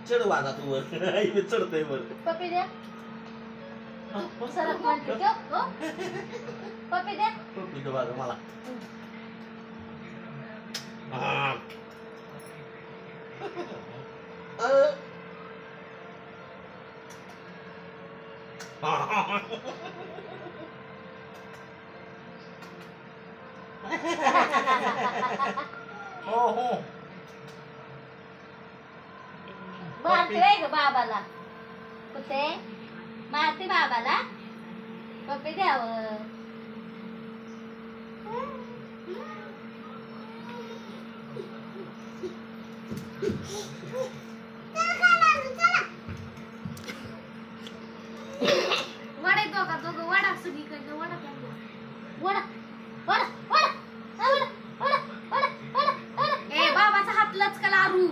चढ वाजा तू वर चढतोय वर पप्पी द्या सरक म्हणते ठेव हो पप्पी द्या पप्पी दे वाजा मला मारते ग बाबाला कुठे मारते बाबाला पप्पी द्यावं वडा दोघा दोघं वडा सगळीकडनं वडा वडा वडा वडा ए बाबाचा हात लचका लारू